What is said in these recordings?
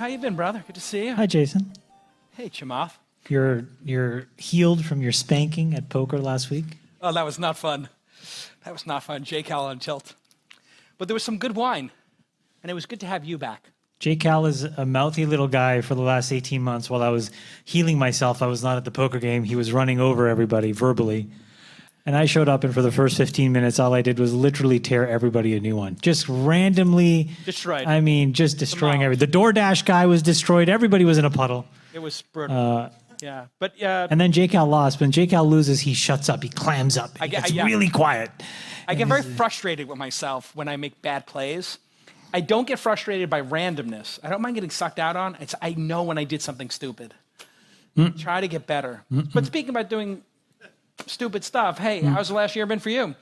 How you been, brother? Good to see you. Hi, Jason. Hey, Chamath. You're healed from your spanking at poker last week? Oh, that was not fun. That was not fun. J. Cal on tilt. But there was some good wine, and it was good to have you back. J. Cal is a mouthy little guy for the last 18 months. While I was healing myself, I was not at the poker game. He was running over everybody verbally. And I showed up, and for the first 15 minutes, all I did was literally tear everybody a new one. Just randomly. Destroyed. I mean, just destroying everything. The DoorDash guy was destroyed. Everybody was in a puddle. It was brutal. Yeah. But and then J. Cal lost. When J. Cal loses, he shuts up. He clams up. He gets really quiet. I get very frustrated with myself when I make bad plays. I don't get frustrated by randomness. I don't mind getting sucked out on. I know when I did something stupid. Try to get better. But speaking about doing stupid stuff, hey, how's the last year been for you?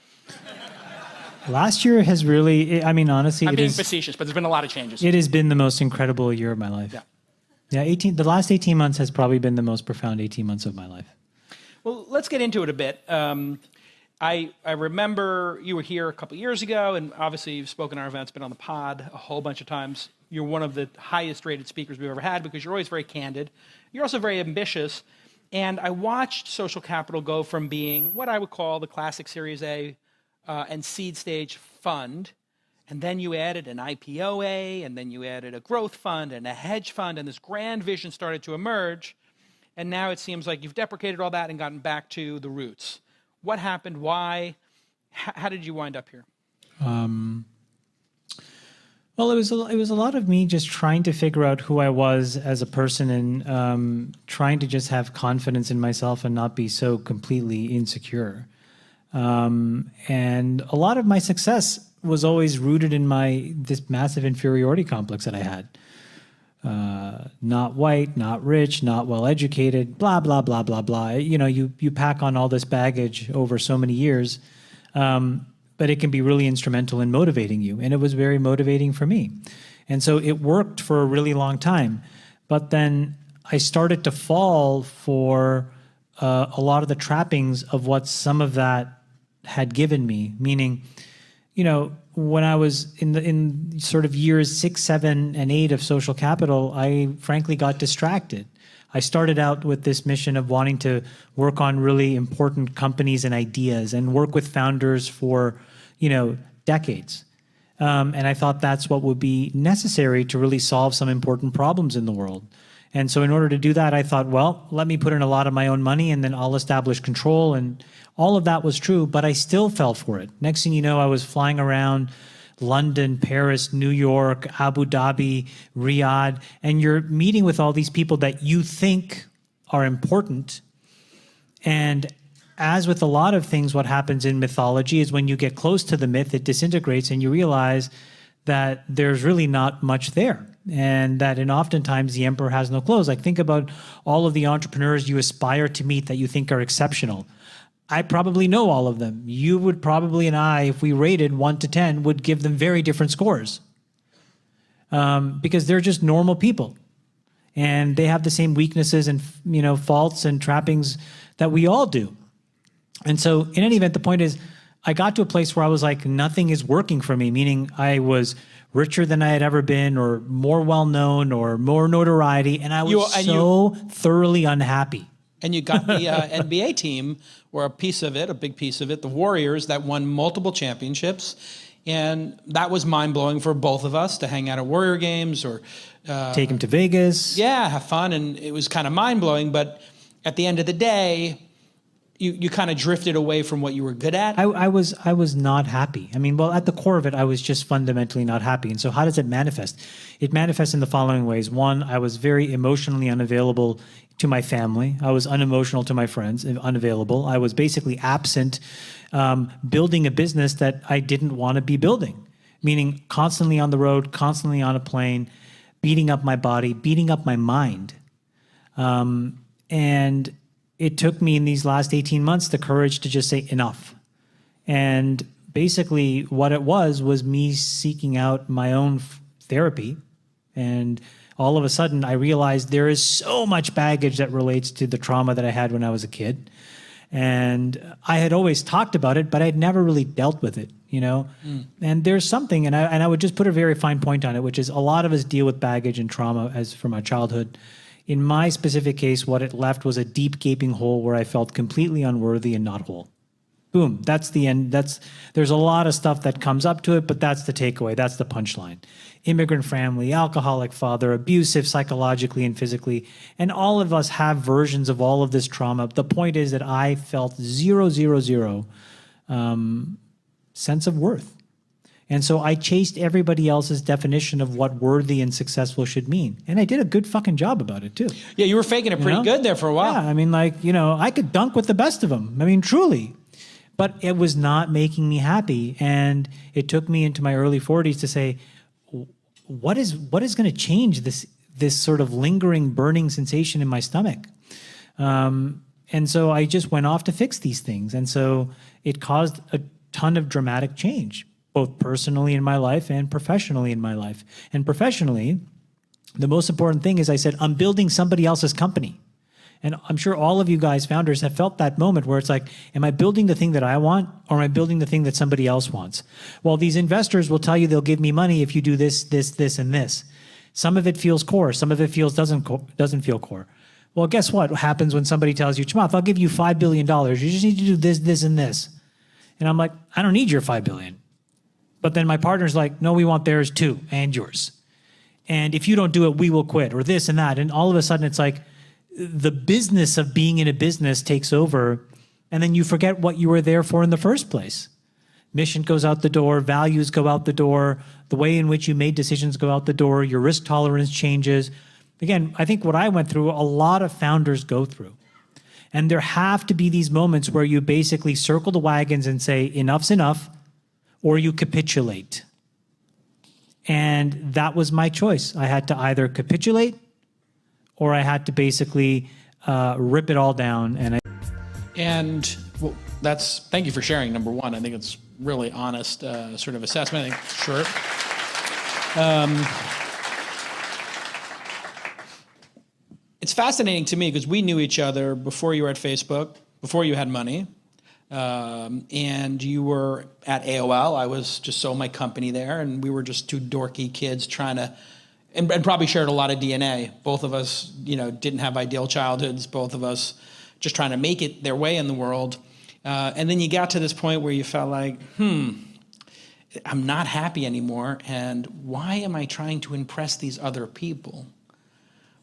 Last year has really, I mean, honestly, I'm being facetious, but there's been a lot of changes. It has been the most incredible year of my life. Yeah, the last 18 months has probably been the most profound 18 months of my life. Well, let's get into it a bit. I remember you were here a couple years ago, and obviously you've spoken at our events, been on the pod a whole bunch of times. You're one of the highest rated speakers we've ever had because you're always very candid. You're also very ambitious. And I watched Social Capital go from being what I would call the classic Series A and seed stage fund, and then you added an IPOA, and then you added a growth fund and a hedge fund, and this grand vision started to emerge. And now it seems like you've deprecated all that and gotten back to the roots. What happened? Why? How did you wind up here? Well, it was a lot of me just trying to figure out who I was as a person and trying to just have confidence in myself and not be so completely insecure. And a lot of my success was always rooted in this massive inferiority complex that I had. Not white, not rich, not well educated, blah, blah, blah, blah, blah. You know, you pack on all this baggage over so many years. But it can be really instrumental in motivating you. And it was very motivating for me. And so it worked for a really long time. But then I started to fall for a lot of the trappings of what some of that had given me. Meaning, you know, when I was in sort of years 6, 7, and 8 of Social Capital, I frankly got distracted. I started out with this mission of wanting to work on really important companies and ideas and work with founders for, you know, decades. And I thought that's what would be necessary to really solve some important problems in the world. And so in order to do that, I thought, well, let me put in a lot of my own money and then I'll establish control. And all of that was true, but I still fell for it. Next thing you know, I was flying around London, Paris, New York, Abu Dhabi, Riyadh, and you're meeting with all these people that you think are important. And as with a lot of things, what happens in mythology is when you get close to the myth, it disintegrates and you realize that there's really not much there. And that oftentimes the emperor has no clothes. Like think about all of the entrepreneurs you aspire to meet that you think are exceptional. I probably know all of them. You would probably, and I, if we rated 1 to 10, would give them very different scores. Because they're just normal people. And they have the same weaknesses and, you know, faults and trappings that we all do. And so in any event, the point is, I got to a place where I was like, nothing is working for me, meaning I was richer than I had ever been, or more well-known, or more notoriety, and I was so thoroughly unhappy. And you got the NBA team, or a piece of it, a big piece of it, the Warriors, that won multiple championships. And that was mind-blowing for both of us to hang out at Warrior games or take them to Vegas. Yeah, have fun. And it was kind of mind-blowing. But at the end of the day, you kind of drifted away from what you were good at. I was not happy. I mean, well, at the core of it, I was just fundamentally not happy. And so how does it manifest? It manifests in the following ways. One, I was very emotionally unavailable to my family. I was unemotional to my friends, unavailable. I was basically absent, building a business that I didn't want to be building, meaning constantly on the road, constantly on a plane, beating up my body, beating up my mind. And it took me in these last 18 months the courage to just say enough. And basically what it was me seeking out my own therapy. And all of a sudden I realized there is so much baggage that relates to the trauma that I had when I was a kid. And I had always talked about it, but I'd never really dealt with it. you know? And there's something, and I would just put a very fine point on it, which is a lot of us deal with baggage and trauma as from our childhood. In my specific case, what it left was a deep gaping hole where I felt completely unworthy and not whole. Boom, that's the end. There's a lot of stuff that comes up to it, but that's the takeaway. That's the punchline. Immigrant family, alcoholic father, abusive psychologically and physically. And all of us have versions of all of this trauma. The point is that I felt zero sense of worth. And so I chased everybody else's definition of what worthy and successful should mean. And I did a good fucking job about it too. Yeah, you were faking it pretty good there for a while. Yeah, I mean, like, you know, I could dunk with the best of them. I mean, truly. But it was not making me happy. And it took me into my early 40s to say, what is going to change this sort of lingering, burning sensation in my stomach? And so I just went off to fix these things. And so it caused a ton of dramatic change, both personally in my life and professionally in my life. And professionally, the most important thing is I said, I'm building somebody else's company. And I'm sure all of you guys, founders, have felt that moment where it's like, am I building the thing that I want, or am I building the thing that somebody else wants? Well, these investors will tell you they'll give me money if you do this, and this. Some of it feels core. Some of it doesn't feel core. Well, guess what happens when somebody tells you, Chamath, I'll give you $5 billion. You just need to do this, and this. And I'm like, I don't need your $5 billion. But then my partner's like, no, we want theirs too, and yours. And if you don't do it, we will quit, or this and that. And all of a sudden it's like, the business of being in a business takes over, and then you forget what you were there for in the first place. Mission goes out the door, values go out the door, the way in which you made decisions go out the door, your risk tolerance changes. Again, I think what I went through, a lot of founders go through. And there have to be these moments where you basically circle the wagons and say, enough's enough, or you capitulate. And that was my choice. I had to either capitulate, or I had to basically rip it all down. And well, thank you for sharing, number one. I think it's really honest sort of assessment. I think, sure. It's fascinating to me because we knew each other before you were at Facebook, before you had money, and you were at AOL. I was just sold my company there, and we were just two dorky kids trying to, and probably shared a lot of DNA. Both of us, you know, didn't have ideal childhoods. Both of us just trying to make it their way in the world. And then you got to this point where you felt like, I'm not happy anymore. And why am I trying to impress these other people?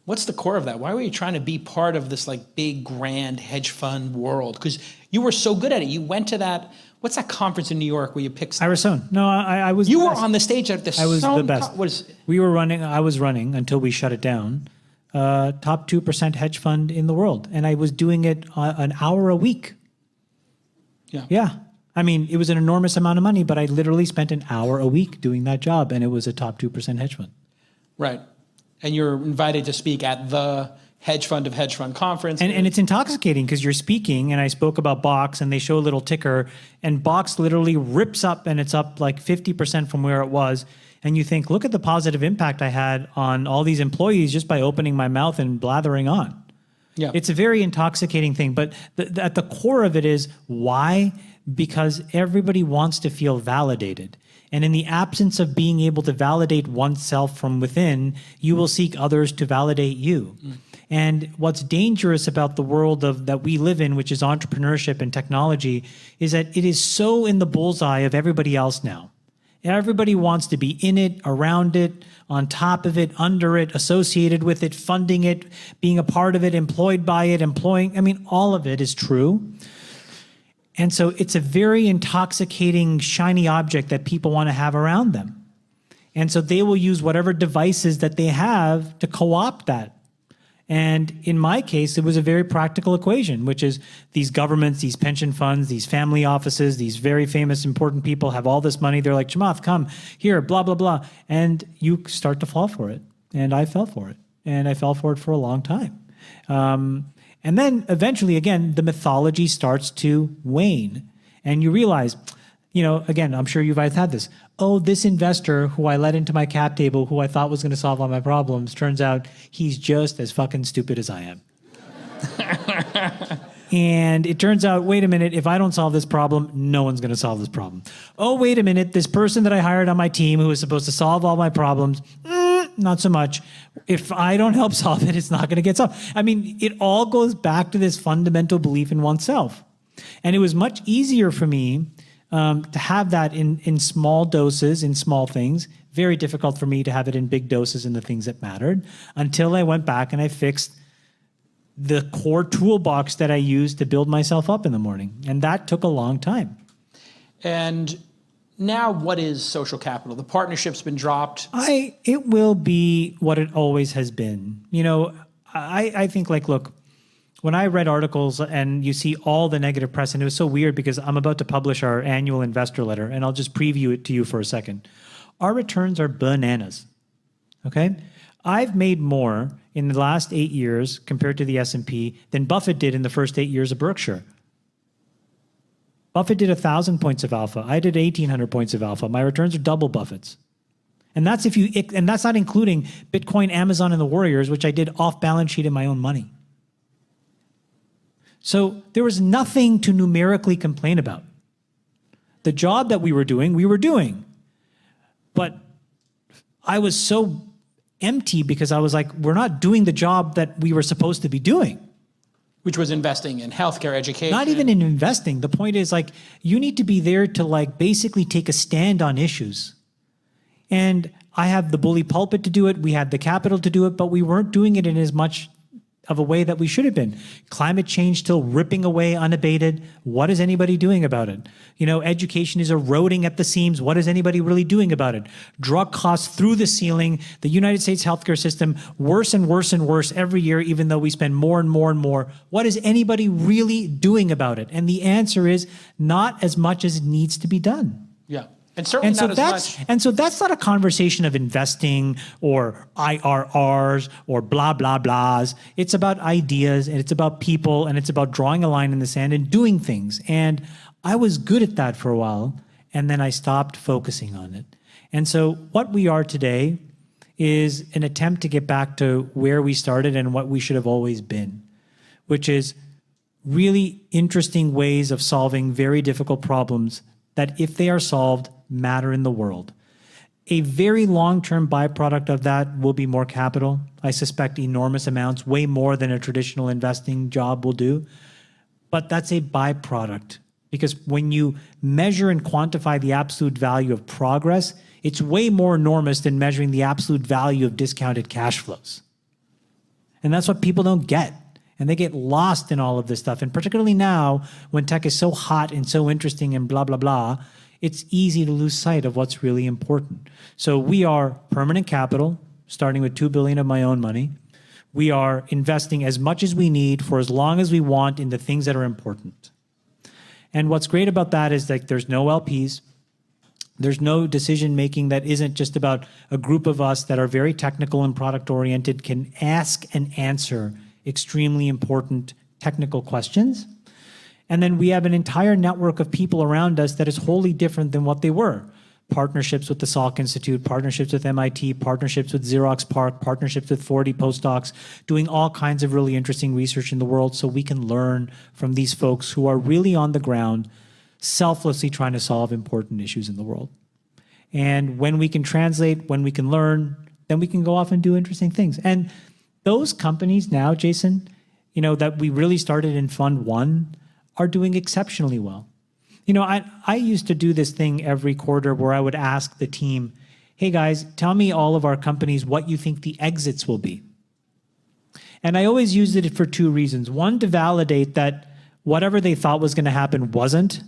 What's the core of that? Why were you trying to be part of this like big, grand hedge fund world? Because you were so good at it. You went to that, what's that conference in New York where you picked something? Irisone. No, I was You the were best. on the stage at the I was the best. I was running until we shut it down. Top 2% hedge fund in the world. And I was doing it an hour a week. Yeah. I mean, it was an enormous amount of money, but I literally spent an hour a week doing that job, and it was a top 2% hedge fund. Right. And you're invited to speak at the hedge fund of hedge fund conference. And it's intoxicating because you're speaking, and I spoke about Box, and they show a little ticker, and Box literally rips up, and it's up like 50% from where it was. And you think, look at the positive impact I had on all these employees just by opening my mouth and blathering on. Yeah. It's a very intoxicating thing, but at the core of it is why? Because everybody wants to feel validated. And in the absence of being able to validate oneself from within, you will seek others to validate you. And what's dangerous about the world that we live in, which is entrepreneurship and technology, is that it is so in the bullseye of everybody else now. Everybody wants to be in it, around it, on top of it, under it, associated with it, funding it, being a part of it, employed by it, all of it is true. And so it's a very intoxicating, shiny object that people want to have around them. And so they will use whatever devices that they have to co-opt that. And in my case, it was a very practical equation, which is these governments, these pension funds, these family offices, these very famous, important people have all this money. They're like, Chamath, come here, blah, blah, blah. And you start to fall for it. And I fell for it. And I fell for it for a long time. And then eventually, again, the mythology starts to wane. And you realize, again, I'm sure you guys had this. Oh, this investor who I let into my cap table, who I thought was going to solve all my problems, turns out he's just as fucking stupid as I am. And it turns out, wait a minute, if I don't solve this problem, no one's going to solve this problem. Oh, wait a minute, this person that I hired on my team who was supposed to solve all my problems, not so much. If I don't help solve it, it's not going to get solved. I mean, it all goes back to this fundamental belief in oneself. And it was much easier for me to have that in small doses, in small things. Very difficult for me to have it in big doses in the things that mattered, until I went back and I fixed the core toolbox that I used to build myself up in the morning. And that took a long time. And now what is social capital? The partnership's been dropped. It will be what it always has been. You know, I think, like, look, when I read articles and you see all the negative press, and it was so weird because I'm about to publish our annual investor letter, and I'll just preview it to you for a second. Our returns are bananas, okay? I've made more in the last 8 years compared to the S&P than Buffett did in the first 8 years of Berkshire. Buffett did 1,000 points of alpha. I did 1,800 points of alpha. My returns are double Buffett's. And that's not including Bitcoin, Amazon, and the Warriors, which I did off balance sheet in my own money. So there was nothing to numerically complain about. The job that we were doing. But I was so empty because I was like, we're not doing the job that we were supposed to be doing. Which was investing in healthcare, education. Not even in investing. The point is, like, you need to be there to, like, basically take a stand on issues. And I have the bully pulpit to do it. We had the capital to do it, but we weren't doing it in as much of a way that we should have been. Climate change still ripping away unabated. What is anybody doing about it? You know, education is eroding at the seams. What is anybody really doing about it? Drug costs through the ceiling. The United States healthcare system worse and worse and worse every year, even though we spend more and more and more. What is anybody really doing about it? And the answer is not as much as it needs to be done. Yeah. And certainly not as much. And so that's not a conversation of investing or IRRs or blah, blah, blahs. It's about ideas, and it's about people, and it's about drawing a line in the sand and doing things. And I was good at that for a while, and then I stopped focusing on it. And so what we are today is an attempt to get back to where we started and what we should have always been, which is really interesting ways of solving very difficult problems that, if they are solved, matter in the world. A very long-term byproduct of that will be more capital. I suspect enormous amounts, way more than a traditional investing job will do. But that's a byproduct, because when you measure and quantify the absolute value of progress, it's way more enormous than measuring the absolute value of discounted cash flows. And that's what people don't get. And they get lost in all of this stuff. And particularly now, when tech is so hot and so interesting and blah, blah, blah, it's easy to lose sight of what's really important. So we are permanent capital, starting with $2 billion of my own money. We are investing as much as we need for as long as we want in the things that are important. And what's great about that is that there's no LPs. There's no decision making that isn't just about a group of us that are very technical and product oriented, can ask and answer extremely important technical questions. And then we have an entire network of people around us that is wholly different than what they were. Partnerships with the Salk Institute, partnerships with MIT, partnerships with Xerox PARC, partnerships with 40 postdocs, doing all kinds of really interesting research in the world so we can learn from these folks who are really on the ground, selflessly trying to solve important issues in the world. And when we can translate, when we can learn, then we can go off and do interesting things. And those companies now, Jason, you know, that we really started in Fund 1 are doing exceptionally well. You know, I used to do this thing every quarter where I would ask the team, hey guys, tell me all of our companies what you think the exits will be. And I always used it for two reasons. One, to validate that whatever they thought was going to happen wasn't.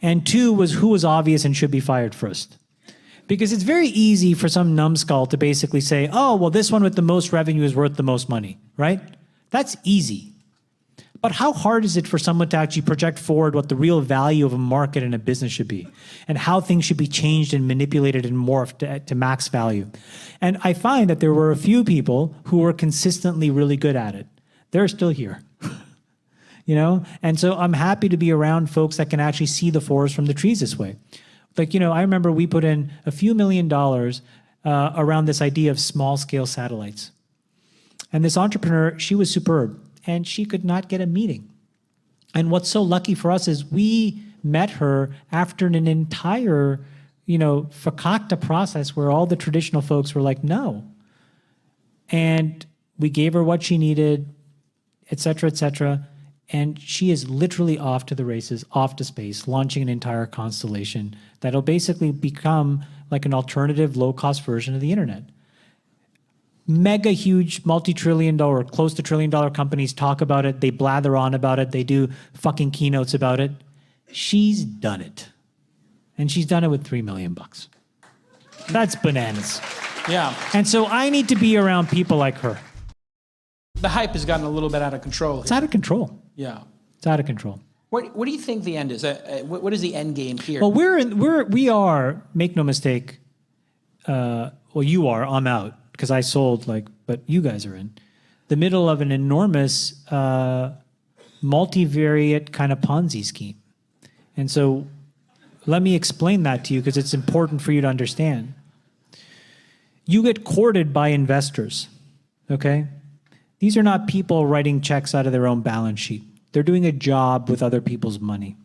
And two, was who was obvious and should be fired first. Because it's very easy for some numbskull to basically say, oh, well, this one with the most revenue is worth the most money, right? That's easy. But how hard is it for someone to actually project forward what the real value of a market and a business should be, and how things should be changed and manipulated and morphed to max value? And I find that there were a few people who were consistently really good at it. They're still here. You know? And so I'm happy to be around folks that can actually see the forest from the trees this way. Like, you know, I remember we put in a few $1 million around this idea of small-scale satellites. And this entrepreneur, she was superb, and she could not get a meeting. And what's so lucky for us is we met her after an entire, fakakta process where all the traditional folks were like, no. And we gave her what she needed, et cetera, et cetera. And she is literally off to the races, off to space, launching an entire constellation that'll basically become like an alternative low-cost version of the internet. Mega huge multi-trillion dollar, close to $1 trillion companies talk about it. They blather on about it. They do fucking keynotes about it. She's done it. And she's done it with $3 million. That's bananas. Yeah. And so I need to be around people like her. The hype has gotten a little bit out of control. It's out of control. Yeah. It's out of control. What do you think the end is? What is the end game here? Well, we are, make no mistake, well, you are, I'm out, because I sold, but you guys are in the middle of an enormous multivariate kind of Ponzi scheme. And so let me explain that to you because it's important for you to understand. You get courted by investors, okay? These are not people writing checks out of their own balance sheet. They're doing a job with other people's money.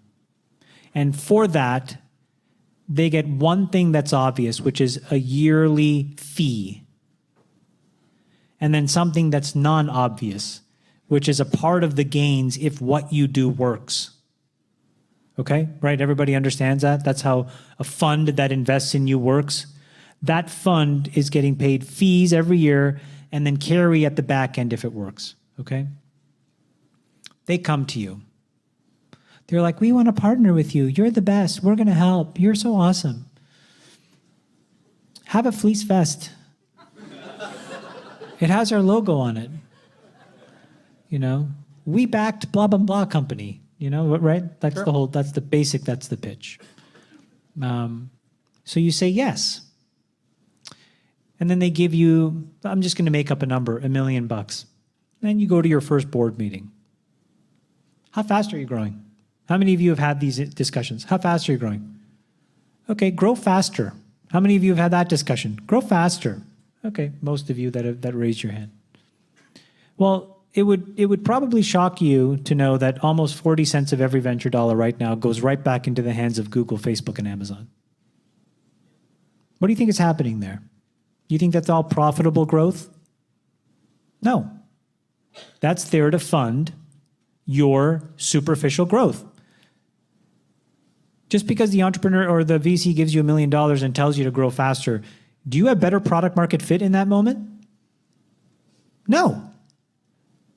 And for that, they get one thing that's obvious, which is a yearly fee. And then something that's non-obvious, which is a part of the gains if what you do works. Okay, right? Everybody understands that? That's how a fund that invests in you works. That fund is getting paid fees every year and then carry at the back end if it works, okay? They come to you. They're like, we want to partner with you. You're the best. We're going to help. You're so awesome. Have a fleece vest. It has our logo on it. We backed blah, blah, blah company. Right? That's Sure. the whole, that's the basic, that's the pitch. So you say yes. And then they give you, I'm just going to make up a number, $1 million. Then you go to your first board meeting. How fast are you growing? How many of you have had these discussions? How fast are you growing? Okay, grow faster. How many of you have had that discussion? Grow faster. Okay, most of you that raised your hand. Well, it would probably shock you to know that almost 40 cents of every venture dollar right now goes right back into the hands of Google, Facebook, and Amazon. What do you think is happening there? Do you think that's all profitable growth? No. That's there to fund your superficial growth. Just because the entrepreneur or the VC gives you $1 million and tells you to grow faster, do you have better product market fit in that moment? No.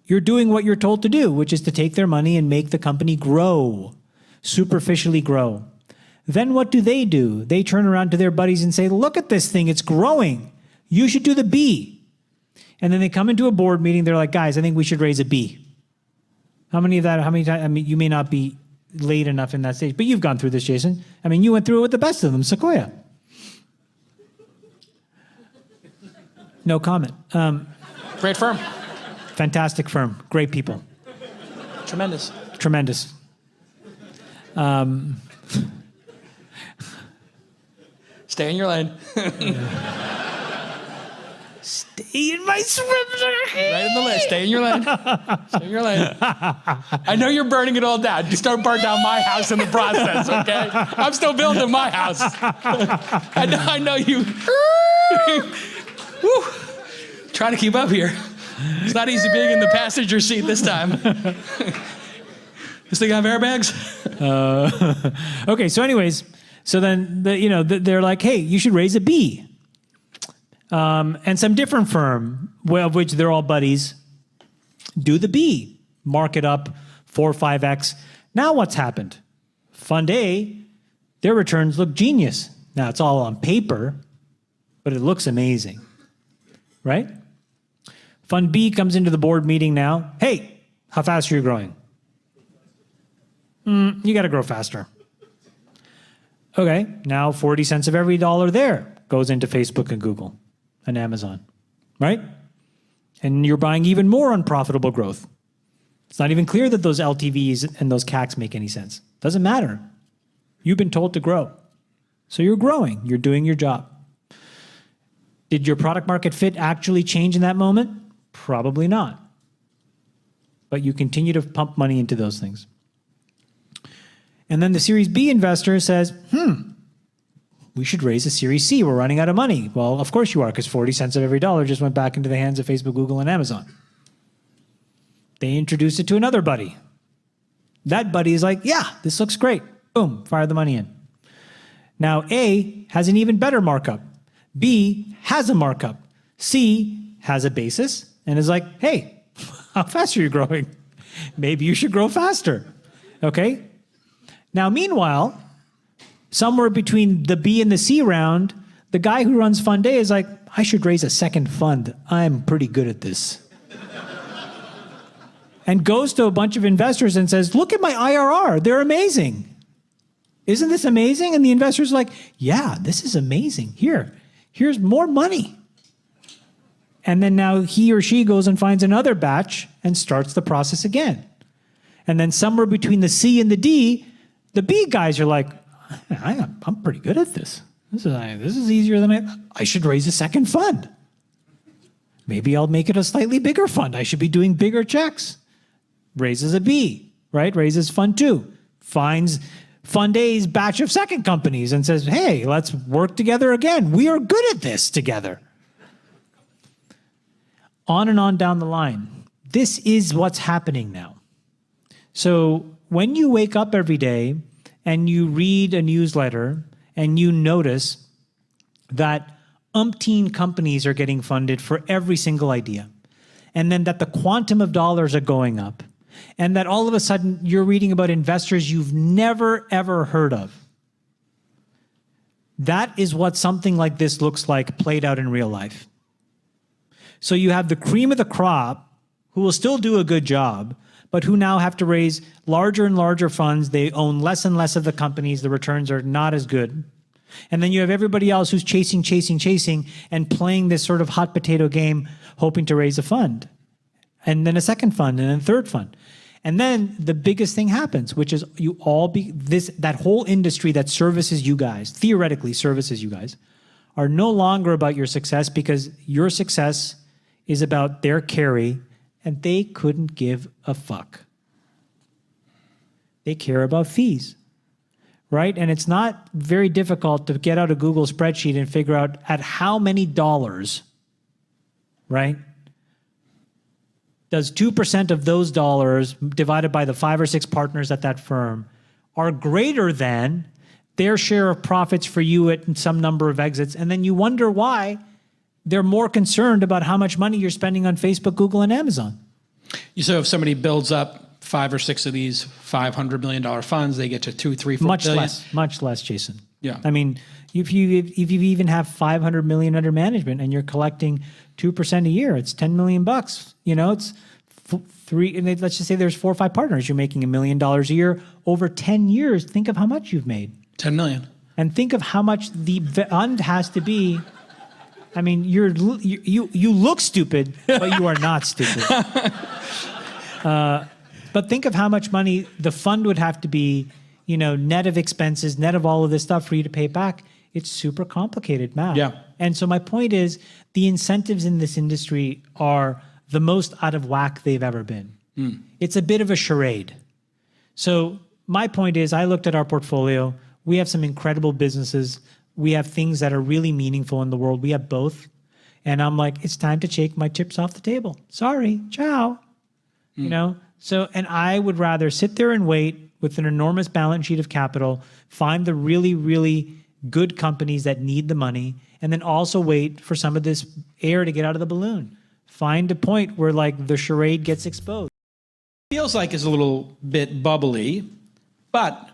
You're doing what you're told to do, which is to take their money and make the company grow, superficially grow. Then what do? They turn around to their buddies and say, look at this thing, it's growing. You should do the B. And then they come into a board meeting, they're like, guys, I think we should raise a B. How many times, you may not be late enough in that stage, but you've gone through this, Jason. You went through it with the best of them, Sequoia. No comment. Great firm. Fantastic firm. Great people. Tremendous. Tremendous. Stay in your lane. Stay in my swim lane. Right in the lane. Stay in your lane. Stay in your lane. I know you're burning it all down. You start burning down my house in the process, okay? I'm still building my house. I know you. Woo. Trying to keep up here. It's not easy being in the passenger seat this time. This thing have airbags? Okay, so anyways, so then they're like, hey, you should raise a B. And some different firm, of which they're all buddies, do the B. Mark it up 4 or 5x. Now what's happened? Fund A, their returns look genius. Now it's all on paper, but it looks amazing, right? Fund B comes into the board meeting now. Hey, how fast are you growing? You got to grow faster. Okay, now 40 cents of every dollar there goes into Facebook and Google and Amazon, right? And you're buying even more unprofitable growth. It's not even clear that those LTVs and those CACs make any sense. Doesn't matter. You've been told to grow. So you're growing. You're doing your job. Did your product market fit actually change in that moment? Probably not. But you continue to pump money into those things. And then the Series B investor says, we should raise a Series C. We're running out of money. Well, of course you are, because 40 cents of every dollar just went back into the hands of Facebook, Google, and Amazon. They introduce it to another buddy. That buddy is like, yeah, this looks great. Boom, fire the money in. Now, A has an even better markup. B has a markup. C has a basis and is like, hey, how fast are you growing? Maybe you should grow faster. Okay? Now, meanwhile, somewhere between the B and the C round, the guy who runs Fund A is like, I should raise a second fund. I'm pretty good at this. And goes to a bunch of investors and says, look at my IRR. They're amazing. Isn't this amazing? And the investors are like, yeah, this is amazing. Here's more money. And then now he or she goes and finds another batch and starts the process again. And then somewhere between the C and the D, the B guys are like, I'm pretty good at this. This is easier than I should raise a second fund. Maybe I'll make it a slightly bigger fund. I should be doing bigger checks. Raises a B, right? Raises fund 2. Finds Fund A's batch of second companies and says, hey, let's work together again. We are good at this together. On and on down the line. This is what's happening now. So when you wake up every day and you read a newsletter and you notice that umpteen companies are getting funded for every single idea, and then that the quantum of dollars are going up, and that all of a sudden you're reading about investors you've never, ever heard of. That is what something like this looks like played out in real life. So you have the cream of the crop who will still do a good job, but who now have to raise larger and larger funds. They own less and less of the companies. The returns are not as good. And then you have everybody else who's chasing, and playing this sort of hot potato game, hoping to raise a fund. And then a second fund, and then a third fund. And then the biggest thing happens, which is that whole industry that services you guys, theoretically services you guys, are no longer about your success, because your success is about their carry, and they couldn't give a fuck. They care about fees, right? And it's not very difficult to get out a Google spreadsheet and figure out at how many dollars, right, does 2% of those dollars divided by the 5 or 6 partners at that firm are greater than their share of profits for you at some number of exits. And then you wonder why they're more concerned about how much money you're spending on Facebook, Google, and Amazon. So if somebody builds up 5 or 6 of these $500 million funds, they get to 2, 3, 4 billion. Much less, Jason. Yeah. I mean, if you even have 500 million under management and you're collecting 2% a year, it's $10 million. You know, it's let's just say there's 4 or 5 partners. You're making $1 million a year over 10 years. Think of how much you've made. 10 million. And think of how much the fund has to be. I mean, you look stupid, but you are not stupid. But think of how much money the fund would have to be, you know, net of expenses, net of all of this stuff for you to pay it back. It's super complicated math. Yeah. And so my point is, the incentives in this industry are the most out of whack they've ever been. It's a bit of a charade. So my point is, I looked at our portfolio. We have some incredible businesses. We have things that are really meaningful in the world. We have both. And I'm like, it's time to take my chips off the table. Sorry, ciao. You know? So, and I would rather sit there and wait with an enormous balance sheet of capital, find the really, really good companies that need the money, and then also wait for some of this air to get out of the balloon. Find a point where like the charade gets exposed. Feels like it's a little bit bubbly, but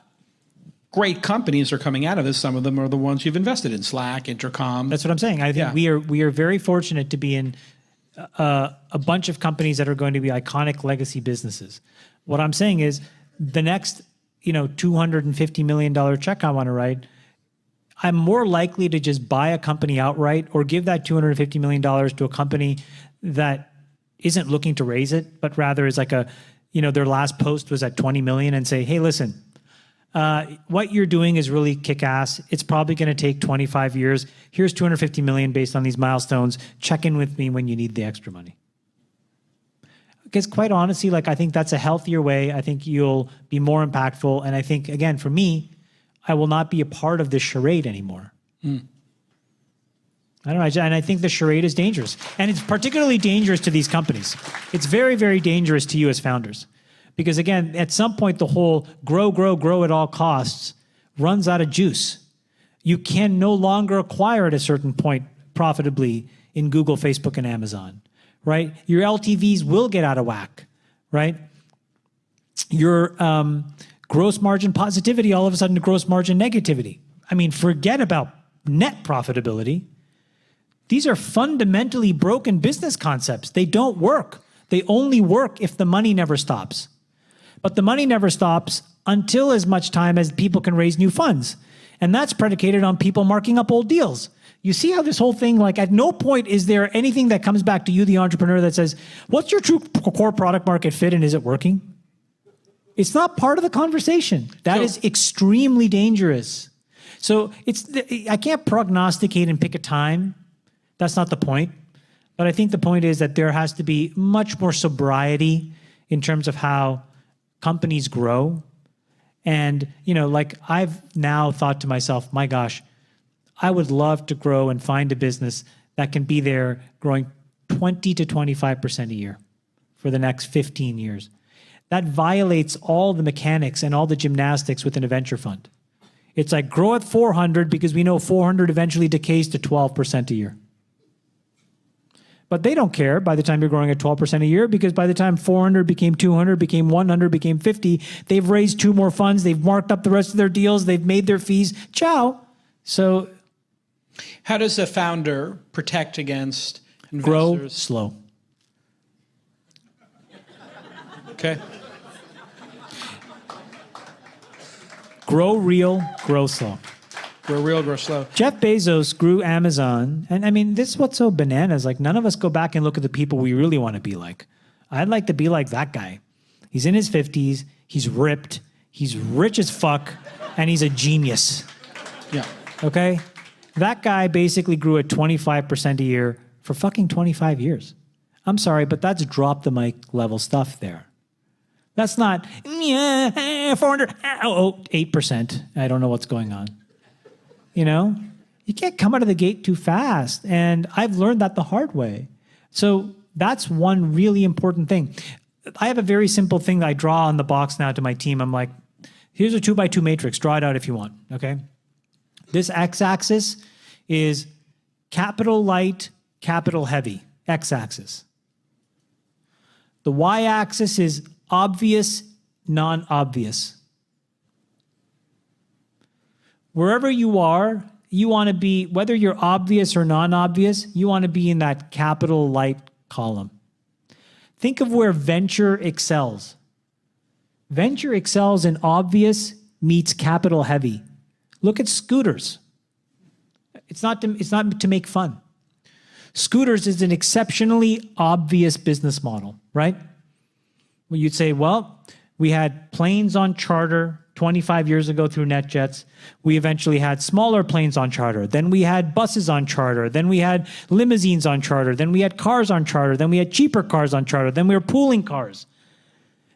great companies are coming out of this. Some of them are the ones you've invested in, Slack, Intercom. That's what I'm saying. I think we are very fortunate to be in a bunch of companies that are going to be iconic legacy businesses. What I'm saying is the next, $250 million check I want to write, I'm more likely to just buy a company outright or give that $250 million to a company that isn't looking to raise it, but rather is like their last post was at 20 million and say, hey, listen, what you're doing is really kick-ass. It's probably going to take 25 years. Here's 250 million based on these milestones. Check in with me when you need the extra money. because quite honestly, like I think that's a healthier way. I think you'll be more impactful. And I think, again, for me, I will not be a part of this charade anymore. I don't know. And I think the charade is dangerous. And it's particularly dangerous to these companies. It's very, very dangerous to you as founders. Because again, at some point, the whole grow, grow, grow at all costs runs out of juice. You can no longer acquire at a certain point profitably in Google, Facebook, and Amazon, right? Your LTVs will get out of whack, right? Your gross margin positivity, all of a sudden to gross margin negativity. I mean, forget about net profitability. These are fundamentally broken business concepts. They don't work. They only work if the money never stops. But the money never stops until as much time as people can raise new funds. And that's predicated on people marking up old deals. You see how this whole thing, like at no point is there anything that comes back to you, the entrepreneur, that says, what's your true core product market fit and is it working? It's not part of the conversation. That is extremely dangerous. So I can't prognosticate and pick a time. That's not the point. But I think the point is that there has to be much more sobriety in terms of how companies grow. And, you know, like I've now thought to myself, my gosh, I would love to grow and find a business that can be there growing 20 to 25% a year for the next 15 years. That violates all the mechanics and all the gymnastics within a venture fund. It's like grow at 400 because we know 400 eventually decays to 12% a year. But they don't care by the time you're growing at 12% a year, because by the time 400 became 200, became 100, became 50, they've raised 2 more funds, they've marked up the rest of their deals, they've made their fees. Ciao. So how does a founder protect against investors? Grow slow. Okay. Grow real, grow slow. Grow real, grow slow. Jeff Bezos grew Amazon. And I mean, this is what's so bananas. Like, none of us go back and look at the people we really want to be like. I'd like to be like that guy. He's in his 50s. He's ripped. He's rich as fuck. And he's a genius. Yeah. Okay? That guy basically grew at 25% a year for fucking 25 years. I'm sorry, but that's drop the mic level stuff there. That's not, 400, 8%. I don't know what's going on. You know, you can't come out of the gate too fast. And I've learned that the hard way. So that's one really important thing. I have a very simple thing that I draw on the box now to my team. I'm like, here's a 2x2 matrix. Draw it out if you want, okay? This x-axis is capital light, capital heavy, x-axis. The y-axis is obvious, non-obvious. Wherever you are, you want to be, whether you're obvious or non-obvious, you want to be in that capital light column. Think of where venture excels. Venture excels in obvious meets capital heavy. Look at scooters. It's not to make fun. Scooters is an exceptionally obvious business model, right? Well, you'd say, well, we had planes on charter 25 years ago through NetJets. We eventually had smaller planes on charter. Then we had buses on charter. Then we had limousines on charter. Then we had cars on charter. Then we had cheaper cars on charter. Then we were pooling cars.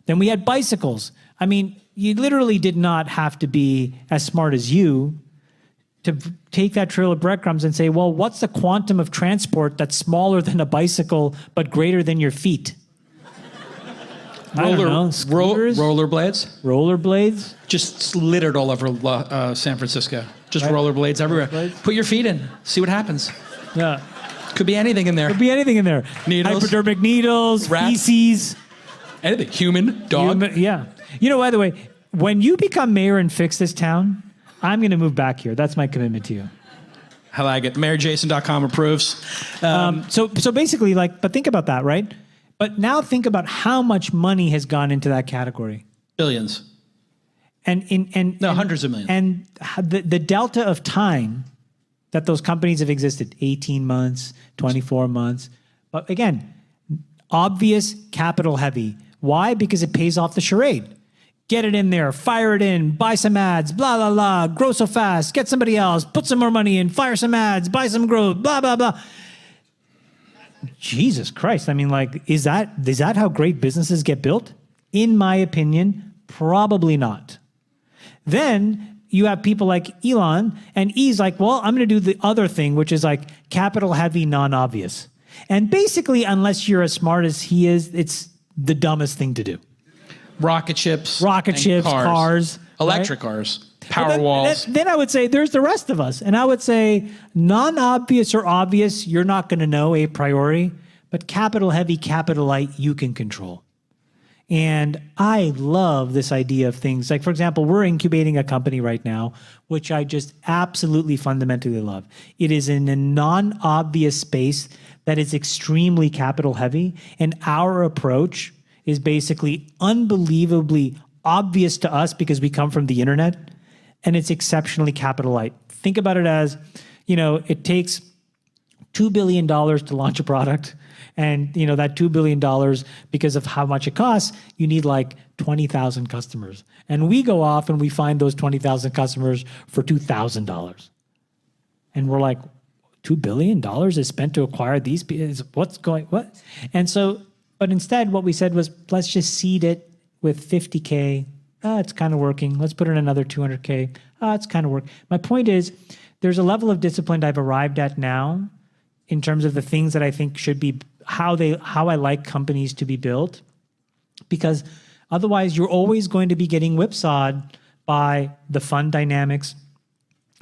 Then we had bicycles. I mean, you literally did not have to be as smart as you to take that trail of breadcrumbs and say, well, what's the quantum of transport that's smaller than a bicycle but greater than your feet? Rollerblades. Rollerblades. Just littered all over San Francisco. Just right. Rollerblades everywhere. Rollerblades. Put your feet in. See what happens. Yeah. Could be anything in there. Could be anything in there. Needles. Hypodermic needles. Rats. Feces. Anything. Human. Dog. Yeah. You know, by the way, when you become mayor and fix this town, I'm going to move back here. That's my commitment to you. I like it. MayorJason.com approves. So basically, like, but think about that, right? But now think about how much money has gone into that category. Billions. Hundreds of millions. And the delta of time that those companies have existed, 18 months, 24 months. But again, obvious, capital heavy. Why? Because it pays off the charade. Get it in there, fire it in, buy some ads, blah, blah, blah, grow so fast, get somebody else, put some more money in, fire some ads, buy some growth, blah, blah, blah. Jesus Christ. I mean, like, is that how great businesses get built? In my opinion, probably not. Then you have people like Elon, and he's like, well, I'm going to do the other thing, which is like capital heavy, non-obvious. And basically, unless you're as smart as he is, it's the dumbest thing to do. Rocket ships, cars, electric right? cars, power walls. Then I would say there's the rest of us. And I would say non-obvious or obvious, you're not going to know a priori, but capital heavy, capital light, you can control. And I love this idea of things like, for example, we're incubating a company right now, which I just absolutely fundamentally love. It is in a non-obvious space that is extremely capital heavy. And our approach is basically unbelievably obvious to us because we come from the internet, and it's exceptionally capital light. Think about it as, it takes $2 billion to launch a product. And that $2 billion, because of how much it costs, you need like 20,000 customers. And we go off and we find those 20,000 customers for $2,000. And we're like, $2 billion is spent to acquire these people? What? And so, but instead what we said was, let's just seed it with 50K. It's kind of working. Let's put in another 200K. It's kind of working. My point is, there's a level of discipline I've arrived at now in terms of the things that I think should be how I like companies to be built, because otherwise you're always going to be getting whipsawed by the fund dynamics,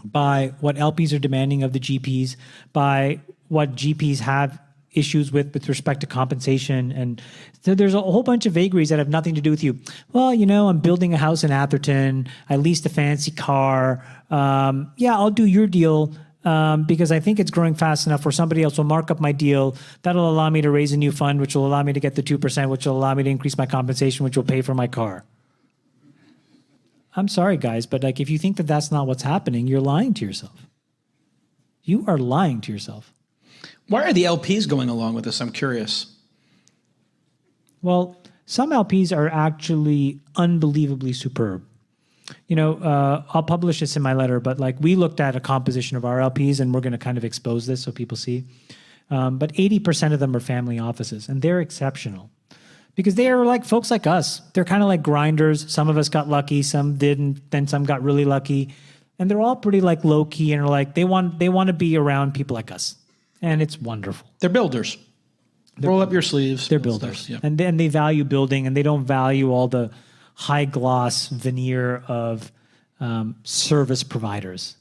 by what LPs are demanding of the GPs, by what GPs have issues with respect to compensation. And so there's a whole bunch of vagaries that have nothing to do with you. Well, I'm building a house in Atherton. I leased a fancy car. I'll do your deal. Because I think it's growing fast enough where somebody else will mark up my deal. That'll allow me to raise a new fund, which will allow me to get the 2%, which will allow me to increase my compensation, which will pay for my car. I'm sorry, guys, but like if you think that that's not what's happening, you're lying to yourself. You are lying to yourself. Why are the LPs going along with this? I'm curious. Well, some LPs are actually unbelievably superb. I'll publish this in my letter, but like we looked at a composition of our LPs, and we're going to kind of expose this so people see. But 80% of them are family offices, and they're exceptional because they are like folks like us. They're kind of like grinders. Some of us got lucky, some didn't, then some got really lucky, and they're all pretty like low key and are like they want to be around people like us, and it's wonderful. They're builders. Roll up your sleeves. They're builders, and then they value building, and they don't value all the high gloss veneer of service providers.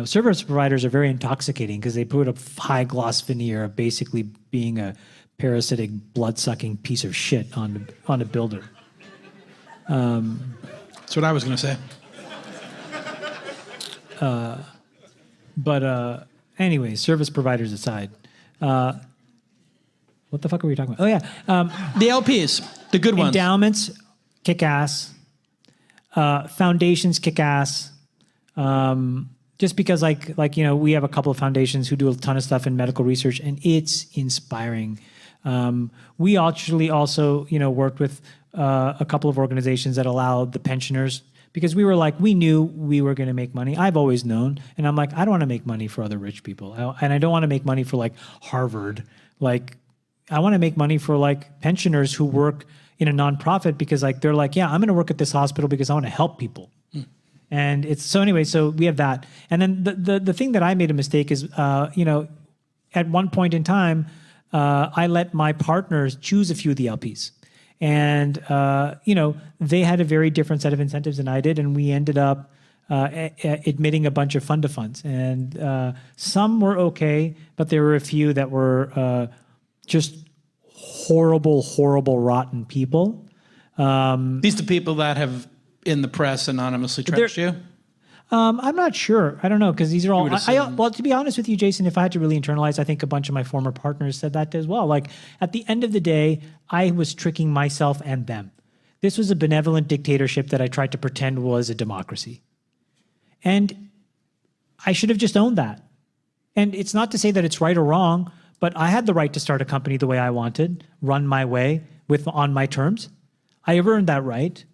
Service providers are very intoxicating because they put a high gloss veneer of basically being a parasitic, blood sucking piece of shit on a builder. That's what I was going to say. But anyway, service providers aside, what the fuck are we talking about? Oh yeah, the LPs, the good ones. Endowments. Kick ass. Foundations kick ass. Just because we have a couple of foundations who do a ton of stuff in medical research, and it's inspiring. We actually also worked with a couple of organizations that allow the pensioners, because we knew we were going to make money. I've always known, and I'm like, I don't want to make money for other rich people, and I don't want to make money for like Harvard. Like, I want to make money for like pensioners who work in a nonprofit, because like they're like, yeah, I'm going to work at this hospital because I want to help people. And it's so anyway. So we have that, and then the thing that I made a mistake is, at one point in time, I let my partners choose a few of the LPs, and they had a very different set of incentives than I did, and we ended up admitting a bunch of fund of funds, and some were okay, but there were a few that were just horrible, rotten people. These are the people that have in the press anonymously trashed you? I'm not sure. I don't know, because these are all. Well, to be honest with you, Jason, if I had to really internalize, I think a bunch of my former partners said that as well. Like, at the end of the day, I was tricking myself and them. This was a benevolent dictatorship that I tried to pretend was a democracy. And I should have just owned that. And it's not to say that it's right or wrong, but I had the right to start a company the way I wanted, run my way on my terms. I have earned that right.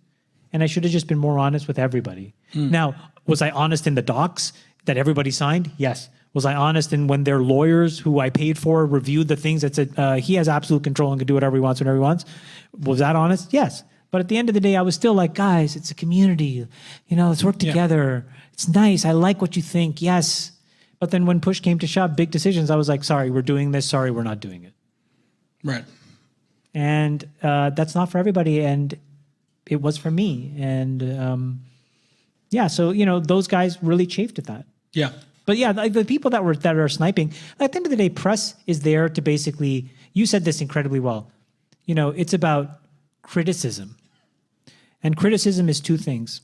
And I should have just been more honest with everybody. Now, was I honest in the docs that everybody signed? Yes. Was I honest in when their lawyers who I paid for reviewed the things that said he has absolute control and can do whatever he wants whenever he wants? Was that honest? Yes. But at the end of the day, I was still like, guys, it's a community. Let's work together. It's nice. I like what you think. Yes. But then when push came to shove, big decisions, I was like, sorry, we're doing this. Sorry, we're not doing it. Right. And that's not for everybody. And it was for me. And so, those guys really chafed at that. Yeah. But yeah, like the people that are sniping, at the end of the day, press is there to basically, you said this incredibly well. It's about criticism. And criticism is two things.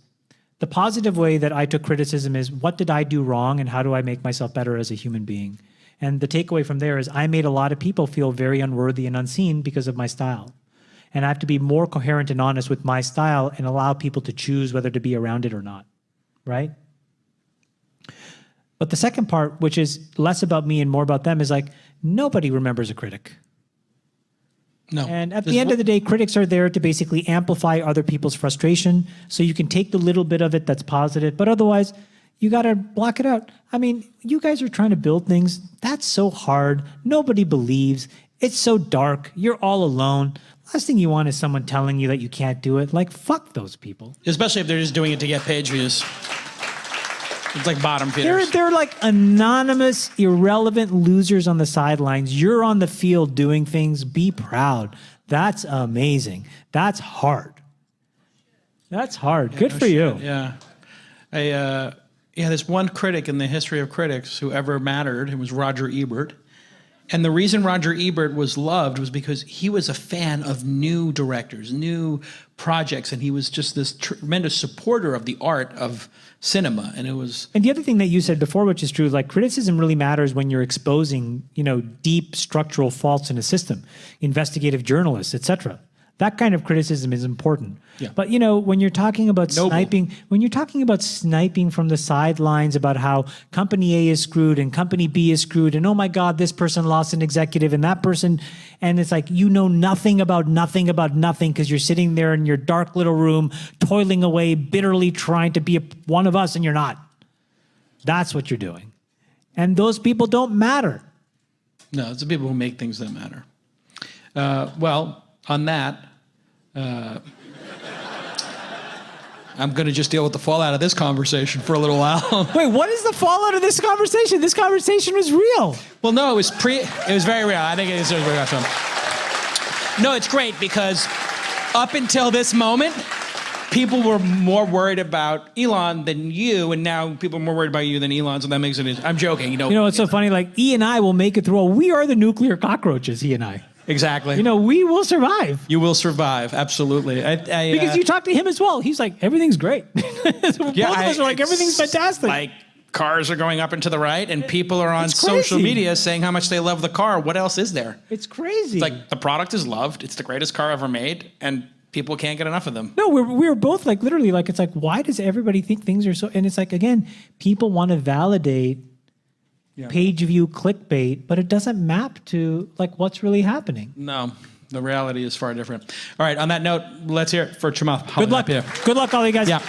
The positive way that I took criticism is, what did I do wrong and how do I make myself better as a human being? And the takeaway from there is I made a lot of people feel very unworthy and unseen because of my style. And I have to be more coherent and honest with my style and allow people to choose whether to be around it or not, right? But the second part, which is less about me and more about them, is like, nobody remembers a critic. No. And at the end of the day, critics are there to basically amplify other people's frustration. So you can take the little bit of it that's positive, but otherwise you got to block it out. I mean, you guys are trying to build things. That's so hard. Nobody believes. It's so dark. You're all alone. Last thing you want is someone telling you that you can't do it. Like, fuck those people. Especially if they're just doing it to get page views. It's like bottom feeders. They're like anonymous, irrelevant losers on the sidelines. You're on the field doing things. Be proud. That's amazing. That's hard. That's hard. Good for you. Yeah. There's one critic in the history of critics who ever mattered. It was Roger Ebert. And the reason Roger Ebert was loved was because he was a fan of new directors, new projects, and he was just this tremendous supporter of the art of cinema. And the other thing that you said before, which is true, like criticism really matters when you're exposing, deep structural faults in a system, investigative journalists, etc. That kind of criticism is important. Yeah. But when you're talking about sniping, from the sidelines about how company A is screwed and company B is screwed, and oh my God, this person lost an executive and that person, and it's like nothing about nothing because you're sitting there in your dark little room, toiling away, bitterly trying to be one of us, and you're not. That's what you're doing. And those people don't matter. No, it's the people who make things that matter. On that, I'm going to just deal with the fallout of this conversation for a little while. Wait, what is the fallout of this conversation? This conversation was real. Well, no, it was very real. I think it is very awesome. No, it's great because up until this moment, people were more worried about Elon than you, and now people are more worried about you than Elon, so that makes it. I'm joking. It's so funny. Like, E and I will make it through. We are the nuclear cockroaches, he and I. Exactly. We will survive. You will survive, absolutely. Because you talk to him as well. He's like, everything's great. Both of us are like, everything's fantastic. Like, cars are going up and to the right, and people are on social media saying how much they love the car. What else is there? It's crazy. It's like, the product is loved. It's the greatest car ever made, and people can't get enough of them. No, we're both like, literally, like, it's like, why does everybody think things are so... And it's like, again, people want to validate page view clickbait, but it doesn't map to like what's really happening. No, the reality is far different. All right, on that note, let's hear it for Chamath Palihapitiya. Good luck, all you guys. Yeah.